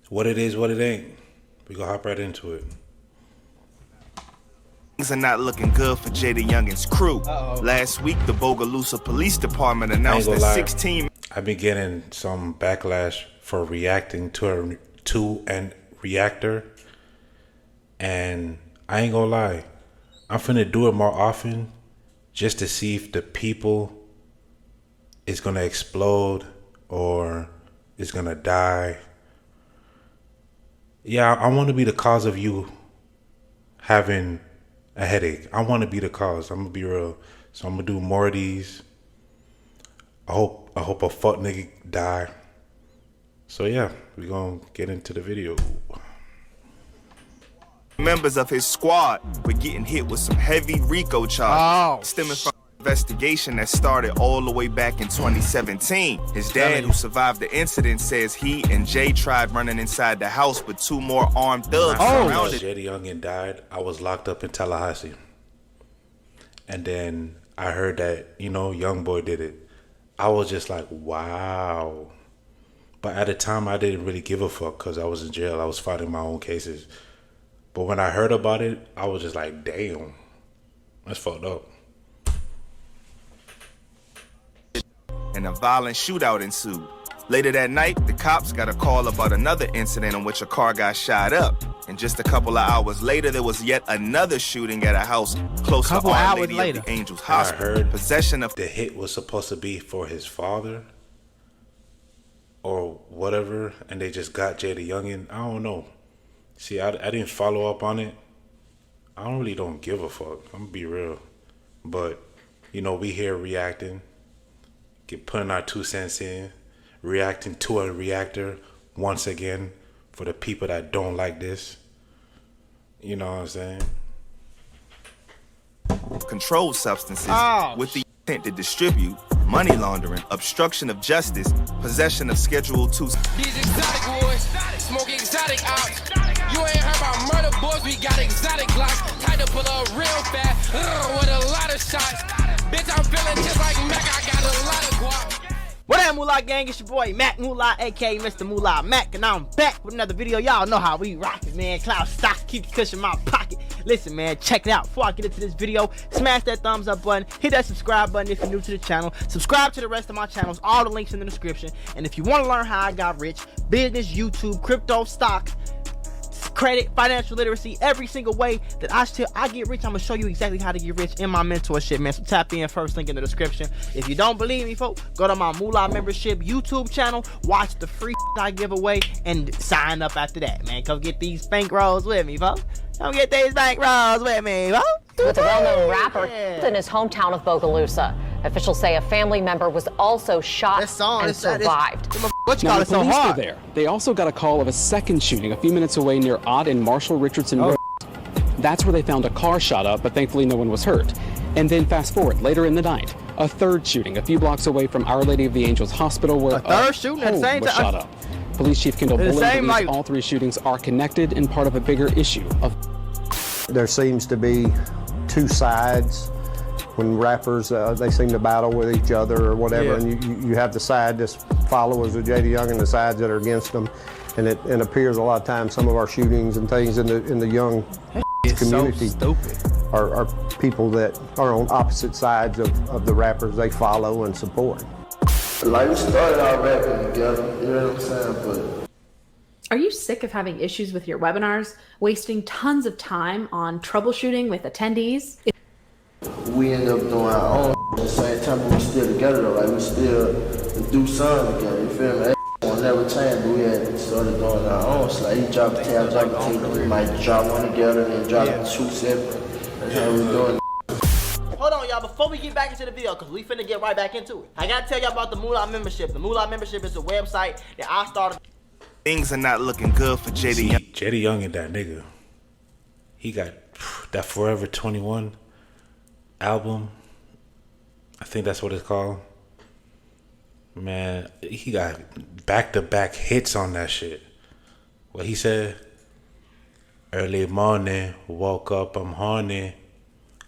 What it is, what it ain't. We gonna hop right into it. Things are not looking good for Jaydayoungan's crew. Last week, the Bogalusa Police Department announced that 16... I've been getting some backlash for reacting to an reactor. And I ain't gonna lie. I'm finna do it more often just to see if the people is gonna explode or is gonna die. Yeah, I want to be the cause of you having a headache. I want to be the cause. I'm gonna be real. So I'm gonna do more of these. I hope a fuck nigga die. So yeah, we gonna get into the video. Members of his squad were getting hit with some heavy RICO charges stemming from an investigation that started all the way back in 2017. His dad, who survived the incident, says he and Jay tried running inside the house, but two more armed thugs surrounded. Jaydayoungan died. I was locked up in Tallahassee, and then I heard that young boy did it. I was just like, wow. But at the time, I didn't really give a fuck because I was in jail. I was fighting my own cases. But when I heard about it, I was just like, damn, that's fucked up. And a violent shootout ensued. Later that night, the cops got a call about another incident in which a car got shot up. And just a couple of hours later, there was yet another shooting at a house close to Our Lady of the Angels Hospital. I heard possession of the hit was supposed to be for his father or whatever, and they just got Jaydayoungan. I don't know. See, I didn't follow up on it. I don't give a fuck. I'm gonna be real. But, we here reacting, putting our 2 cents in, reacting to a reactor once again for the people that don't like this. You know what I'm saying? Controlled substances with the intent to distribute, money laundering, obstruction of justice, possession of Schedule 2. These exotic boys, smoke exotic ops. You ain't heard about murder boys, we got exotic glocks. Tied to pull up real fast, with a lot of shots. Bitch, I'm feeling just like Mac, I got a lot of guap. What up, Moolah gang? It's your boy Mac Moolah, aka Mr. Moolah Mac, and I'm back with another video. Y'all know how we rock it, man. Cloud stock, keep the cushion in my pocket. Listen, man, check it out. Before I get into this video, smash that thumbs up button, hit that subscribe button if you're new to the channel. Subscribe to the rest of my channels, all the links in the description. And if you want to learn how I got rich, business, YouTube, crypto, stocks, credit, financial literacy, every single way that I get rich, I'm gonna show you exactly how to get rich in my mentorship, man. So tap in, first link in the description. If you don't believe me, folks, go to my Moolah membership YouTube channel, watch the free I give away, and sign up after that, man. Come get these bank rolls with me, folks. Come get these bank rolls with me, folks. With a well-known rapper in his hometown of Bogalusa. Officials say a family member was also shot and survived. What you call it so police hard? were there. They also got a call of a second shooting a few minutes away near Ott and Marshall Richardson Road. That's where they found a car shot up, but thankfully no one was hurt. And then fast forward, later in the night, a third shooting a few blocks away from Our Lady of the Angels Hospital where a third shooting at the same was time? shot up. Police Chief Kendall Bullen believes all 3 shootings are connected and part of a bigger issue of... There seems to be 2 sides. When rappers, they seem to battle with each other or whatever, and you have the side that's followers of Jaydayoungan and the sides that are against them, and it appears a lot of times some of our shootings and things in the young community are people that are on opposite sides of the rappers they follow and support. Like, we started our rapping together, you know what I'm saying, but... Are you sick of having issues with your webinars, wasting tons of time on troubleshooting with attendees? We end up doing our own at the same time, but we still together though. Like, we still do something together, you feel me? That won't never change, but we had started doing our own. So like, he dropped a tape, I dropped a tape, we might drop one together and then drop 2 separate. That's how we doing. Hold on, y'all, before we get back into the video, because we finna get right back into it, I gotta tell y'all about the Moolah membership. The Moolah membership is a website that I started. Things are not looking good for Jaydayoungan. Jaydayoungan, that nigga, he got that Forever 21 album. I think that's what it's called. Man, he got back-to-back hits on that shit. What he said? Early morning, woke up, I'm horny.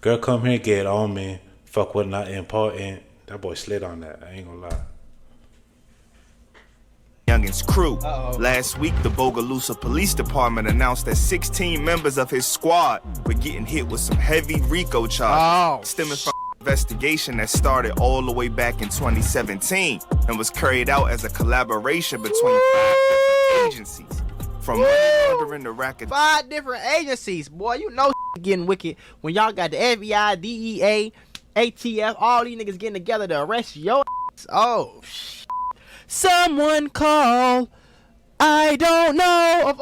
Girl, come here, get on me. Fuck what not important. That boy slid on that. I ain't gonna lie. Youngan's crew. Last week, the Bogalusa Police Department announced that 16 members of his squad were getting hit with some heavy RICO charges stemming from an investigation that started all the way back in 2017 and was carried out as a collaboration between 5 different agencies. From money laundering to racket. 5 different agencies, boy. You know getting wicked when y'all got the FBI, DEA, ATF, all these niggas getting together to arrest your ass. Oh, someone call. I don't know.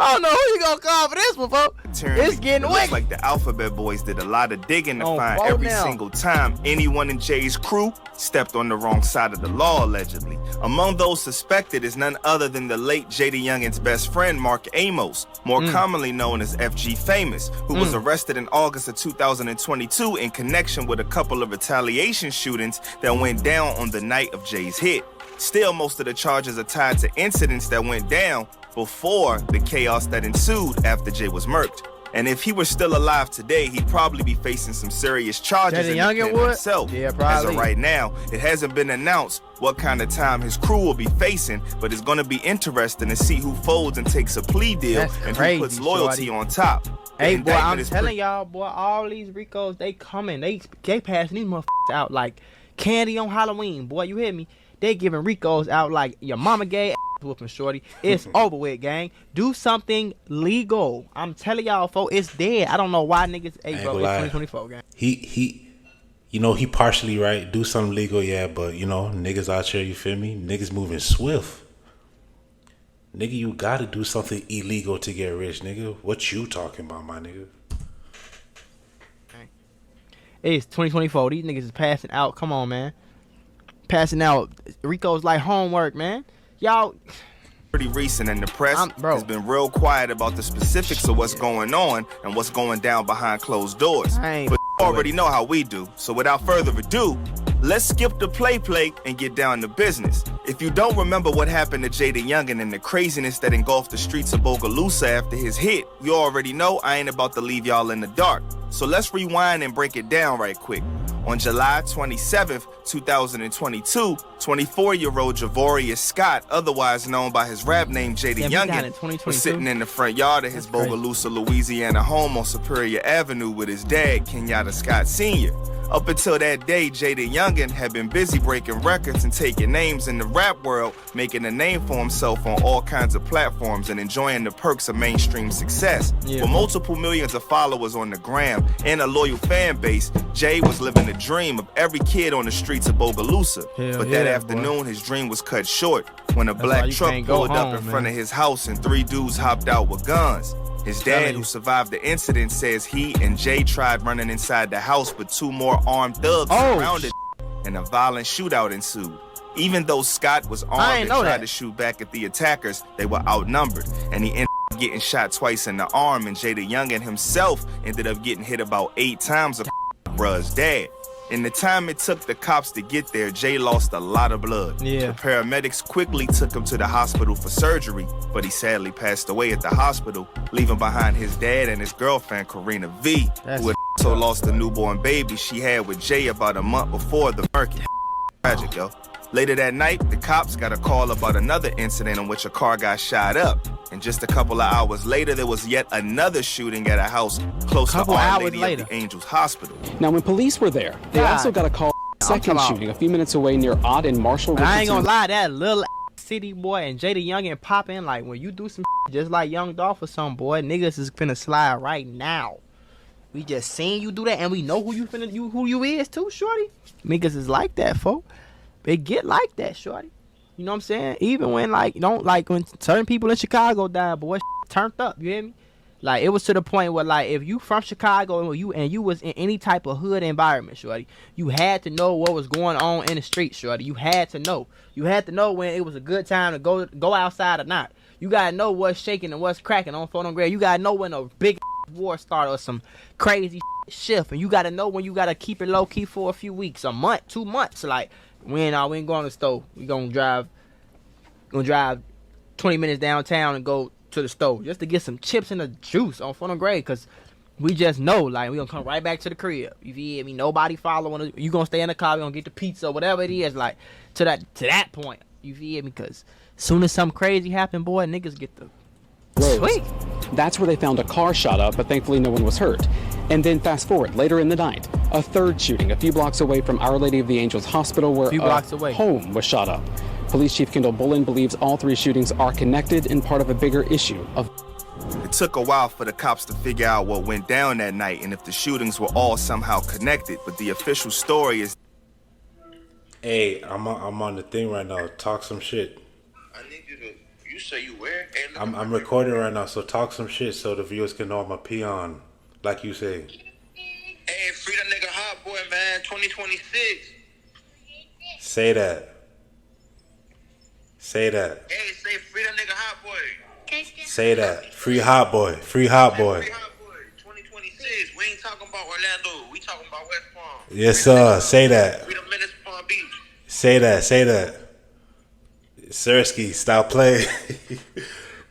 I don't know who you gonna call for this one, folks. It's getting wicked. Looks like the Alphabet Boys did a lot of digging to find every single time anyone in Jay's crew stepped on the wrong side of the law, allegedly. Among those suspected is none other than the late Jaydayoungan's best friend, Mark Amos, more commonly known as FG Famous, who was arrested in August of 2022 in connection with a couple of retaliation shootings that went down on the night of Jay's hit. Still, most of the charges are tied to incidents that went down before the chaos that ensued after Jay was murked. And if he were still alive today, he'd probably be facing some serious charges in the pen himself. Yeah, probably. As of right now, it hasn't been announced what kind of time his crew will be facing, but it's going to be interesting to see who folds and takes a plea deal and who puts loyalty on top. Hey, boy, I'm telling y'all, boy, all these Ricos, they coming. They passing these motherfuckers out like candy on Halloween, boy. You hear me? They giving Ricos out like your mama gay whooping, shorty. It's over with, gang. Do something legal. I'm telling y'all, folks, it's dead. I don't know why niggas. Hey, bro, it's 2024, gang. He, you know, he partially right. Do something legal, yeah, but you know, niggas out here, you feel me? Niggas moving swift. Nigga, you gotta do something illegal to get rich, nigga. What you talking about, my nigga? It's 2024. These niggas is passing out. Come on, man. Passing out. Rico's like homework, man. Y'all. Pretty recent, and the press has been real quiet about the specifics of what's going on and what's going down behind closed doors. But you already know how we do. So without further ado, let's skip the play and get down to business. If you don't remember what happened to Jaydayoungan and the craziness that engulfed the streets of Bogalusa after his hit, you already know I ain't about to leave y'all in the dark. So let's rewind and break it down right quick. On July 27th, 2022, 24-year-old Javorius Scott, otherwise known by his rap name Jaydayoungan, was sitting in the front yard of his Bogalusa, Louisiana home on Superior Avenue with his dad, Kenyatta Scott Sr. Up until that day, Jaydayoungan had been busy breaking records and taking names in the rap world, making a name for himself on all kinds of platforms and enjoying the perks of mainstream success. With multiple millions of followers on the gram and a loyal fan base, Jay was living the dream of every kid on the streets of Bogalusa. But that afternoon, his dream was cut short when a black truck pulled up in front of his house and 3 dudes hopped out with guns. His dad, who survived the incident, says he and Jay tried running inside the house, but 2 more armed thugs surrounded and a violent shootout ensued. Even though Scott was armed and tried to shoot back at the attackers, they were outnumbered, and he ended up getting shot twice in the arm, and Jaydayoungan himself ended up getting hit about 8 times of bruh's dad. In the time it took the cops to get there, Jay lost a lot of blood. The paramedics quickly took him to the hospital for surgery, but he sadly passed away at the hospital, leaving behind his dad and his girlfriend, Karina V, who had also lost a newborn baby she had with Jay about a month before the murky. Tragic, yo. Later that night, the cops got a call about another incident in which a car got shot up. And just a couple of hours later, there was yet another shooting at a house close to Our Lady of the Angels Hospital. Now, when police were there, they also got a call for a second shooting a few minutes away near Ott and Marshall Richardson. I ain't gonna lie, that little city boy and Jaydayoungan popping, like when you do some just like Young Dolph or something, boy, niggas is finna slide right now. We just seen you do that, and we know who you is too, shorty. Niggas is like that, folk. They get like that, shorty. You know what I'm saying? Even when when certain people in Chicago died, boy, turned up. You hear me? Like it was to the point where like if you from Chicago and you was in any type of hood environment, shorty, you had to know what was going on in the streets, shorty. You had to know. You had to know when it was a good time to go outside or not. You gotta know what's shaking and what's cracking on Photo Grade. You gotta know when a big war start or some crazy shift, and you gotta know when you gotta keep it low key for a few weeks, a month, 2 months. Like we ain't going to the store. We gonna drive 20 minutes downtown and go to the store just to get some chips and a juice on Photo Grade, because we just know like we gonna come right back to the crib. You feel me? Nobody following us. You gonna stay in the car, we gonna get the pizza or whatever it is, like to that point. You feel me? Because soon as something crazy happen, boy, niggas get the sweet. That's where they found a car shot up, but thankfully no one was hurt. And then fast forward, later in the night, a third shooting a few blocks away from Our Lady of the Angels Hospital where a home was shot up. Police Chief Kendall Bullen believes all 3 shootings are connected and part of a bigger issue of... It took a while for the cops to figure out what went down that night and if the shootings were all somehow connected, but the official story is... Hey, I'm on the thing right now. Talk some shit. I need you to... You say you where? Hey, I'm recording right now, so talk some shit so the viewers can know I'm a peon, like you say. Hey, free that nigga Hot Boy, man. 2026. Say that. Say that. Hey, say free that nigga Hot Boy. Say that. Free Hot Boy. Free Hot Boy. Free Hot Boy. 2026. We ain't talking about Orlando. We talking about West Palm. Yes, sir. Say that. Free the Menace Palm Beach. Say that. Say that. Sersky, stop playing.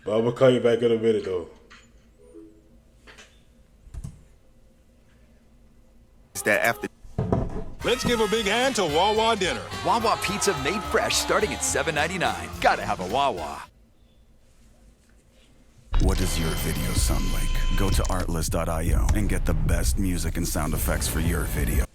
But I'm gonna call you back in a minute though. Is that after... Let's give a big hand to Wawa Dinner. Wawa pizza made fresh starting at $7.99. Gotta have a Wawa. What does your video sound like? Go to artlist.io and get the best music and sound effects for your video.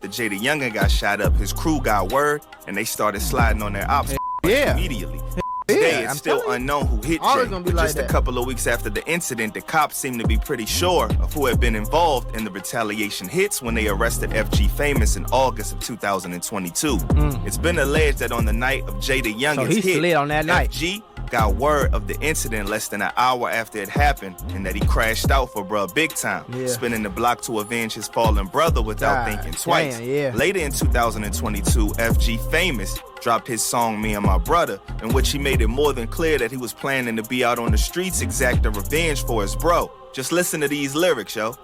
The Jaydayoungan got shot up, his crew got word, and they started sliding on their ops immediately. Today, it's still unknown who hit Jay, but just a couple of weeks after the incident, the cops seemed to be pretty sure of who had been involved in the retaliation hits when they arrested FG Famous in August of 2022. It's been alleged that on the night of Jaydayoungan's hit, FG got word of the incident less than an hour after it happened, and that he crashed out for bruh big time, spinning the block to avenge his fallen brother without thinking twice. Later in 2022, FG Famous dropped his song Me and My Brother, in which he made it more than clear that he was planning to be out on the streets exacting revenge for his bro. Just listen to these lyrics, yo.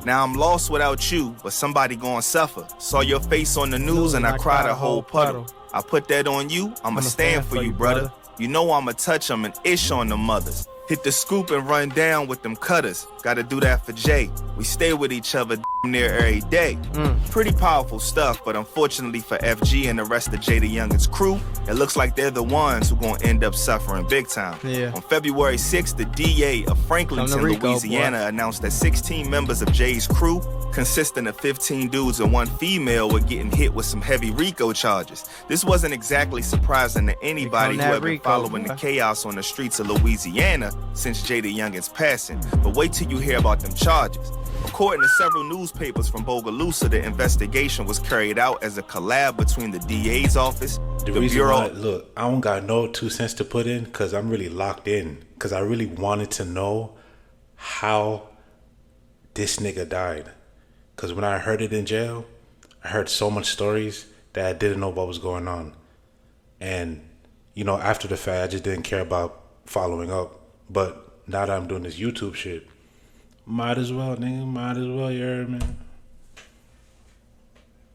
Now I'm lost without you, but somebody gon' suffer. Saw your face on the news and I cried a whole puddle. I put that on you, I'ma stand for you, brother. You know I'ma touch them and ish on the mothers. Hit the scoop and run down with them cutters. Gotta do that for Jay. We stay with each other near every day. Pretty powerful stuff, but unfortunately for FG and the rest of Jaydayoungan's crew, it looks like they're the ones who gonna end up suffering big time. On February 6th, the DA of Franklinton, Louisiana announced that 16 members of Jay's crew, consisting of 15 dudes and 1 female, were getting hit with some heavy RICO charges. This wasn't exactly surprising to anybody who had been following the chaos on the streets of Louisiana since Jaydayoungan's passing, but wait till you hear about them charges. According to several newspapers from Bogalusa, the investigation was carried out as a collab between the DA's office, the Bureau... Look, I don't got no 2 cents to put in because I'm really locked in, because I really wanted to know how this nigga died. Because when I heard it in jail, I heard so much stories that I didn't know what was going on. And, you know, after the fact, I just didn't care about following up. But now that I'm doing this YouTube shit, might as well, nigga, might as well, you heard me?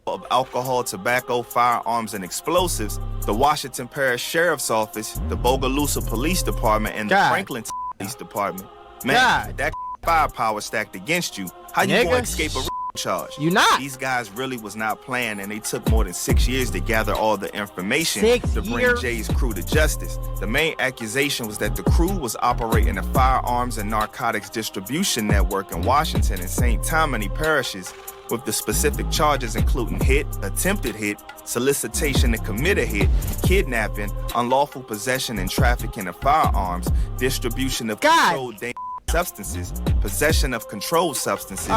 Of alcohol, tobacco, firearms, and explosives, the Washington Parish Sheriff's Office, the Bogalusa Police Department, and the Franklin Police Department. Man, that firepower stacked against you. How you gonna escape a charge? You not. These guys really was not playing, and they took more than 6 years to gather all the information to bring Jay's crew to justice. The main accusation was that the crew was operating a firearms and narcotics distribution network in Washington and St. Tammany parishes, with the specific charges including hit, attempted hit, solicitation to commit a hit, kidnapping, unlawful possession and trafficking of firearms, distribution of controlled dangerous substances, possession of controlled substances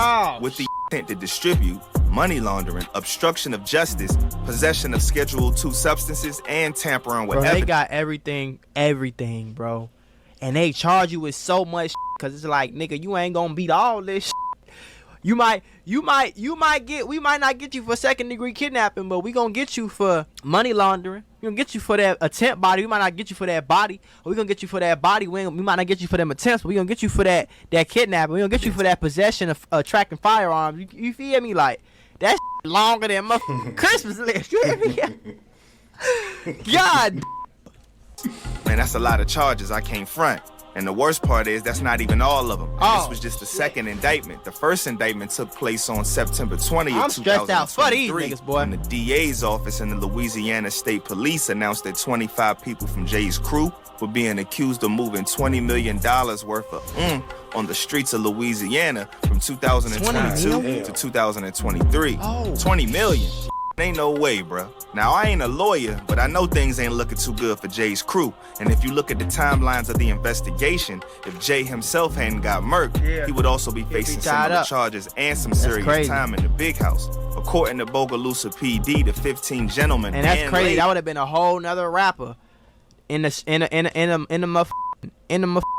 with the intent to distribute, money laundering, obstruction of justice, possession of Schedule II substances, and tampering with evidence. They got everything, bro. And they charge you with so much because it's like, nigga, you ain't gonna beat all this shit. We might not get you for 2nd-degree kidnapping, but we gonna get you for money laundering. We gonna get you for that attempt body. We might not get you for that body, or we gonna get you for that body. We might not get you for them attempts, but we gonna get you for that kidnapping. We gonna get you for that possession of tracking firearms. You feel me? Like that's longer than Christmas list. You hear me? God. Man, that's a lot of charges I can't front. And the worst part is that's not even all of them. This was just the second indictment. The first indictment took place on September 20th, I'm stressed out for these niggas, boy. When the DA's office and the Louisiana State Police announced that 25 people from Jay's crew were being accused of moving $20 million worth of on the streets of Louisiana from 2022 to 2023. 20 million. Ain't no way, bruh. Now, I ain't a lawyer, but I know things ain't looking too good for Jay's crew. And if you look at the timelines of the investigation, if Jay himself hadn't got murked, he would also be facing similar charges and some serious time in the big house. According to Bogalusa PD, the 15 gentlemen and that's crazy. That would have been a whole nother rapper in the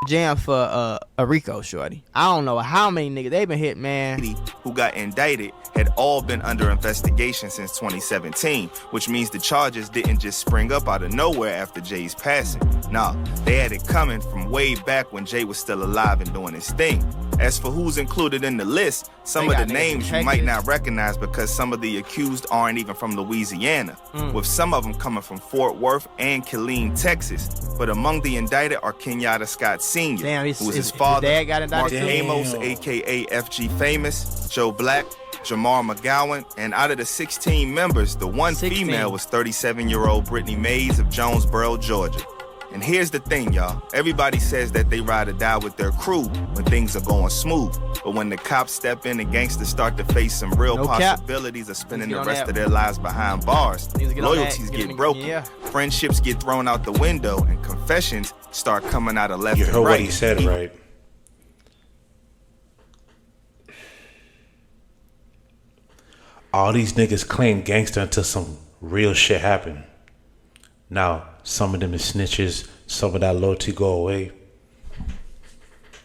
jam for a Rico shorty. I don't know how many niggas they been hit, man. Who got indicted had all been under investigation since 2017, which means the charges didn't just spring up out of nowhere after Jay's passing. Nah, they had it coming from way back when Jay was still alive and doing his thing. As for who's included in the list, some of the names you might not recognize because some of the accused aren't even from Louisiana, with some of them coming from Fort Worth and Killeen, Texas. But among the indicted are Kenyatta Scott Sr., who was his father, Mark Amos, a.k.a. FG Famous, Joe Black, Jamar McGowan, and out of the 16 members, the one female was 37-year-old Brittany Mays of Jonesboro, Georgia. And here's the thing, y'all. Everybody says that they ride or die with their crew when things are going smooth. But when the cops step in and gangsters start to face some real possibilities of spending the rest of their lives behind bars, loyalties get broken, friendships get thrown out the window, and confessions start coming out of left and right. You heard what he said, right? All these niggas claim gangster until some real shit happen. Now, some of them is snitches, some of that loyalty go away.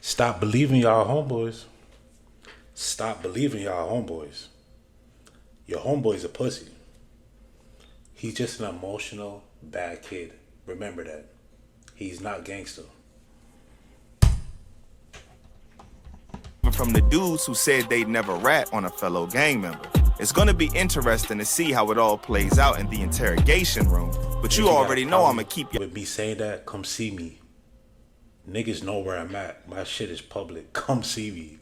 Stop believing y'all homeboys. Stop believing y'all homeboys. Your homeboy's a pussy. He's just an emotional, bad kid. Remember that. He's not gangster. From the dudes who said they'd never rat on a fellow gang member. It's gonna be interesting to see how it all plays out in the interrogation room. But you already know I'ma keep you. With me saying that, come see me. Niggas know where I'm at. My shit is public. Come see me.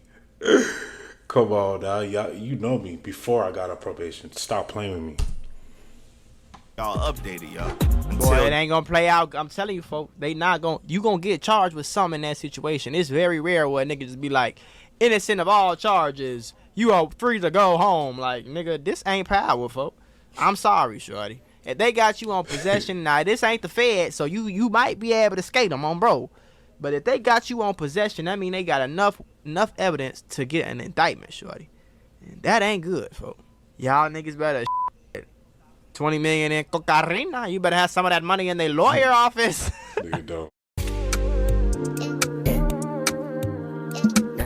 Come on, now, y'all. You know me before I got on probation. Stop playing with me. Y'all updated, y'all. Boy, it ain't gonna play out. I'm telling you, folks. They not gonna. You gonna get charged with something in that situation. It's very rare where niggas just be like, innocent of all charges. You are free to go home. Like, nigga, this ain't power, folks. I'm sorry, shorty. If they got you on possession, now this ain't the Fed, so you might be able to skate them on, bro. But if they got you on possession, that mean they got enough evidence to get an indictment, shorty. And that ain't good, folks. Y'all niggas better 20 million in cocaine. You better have some of that money in their lawyer office. Nigga don't.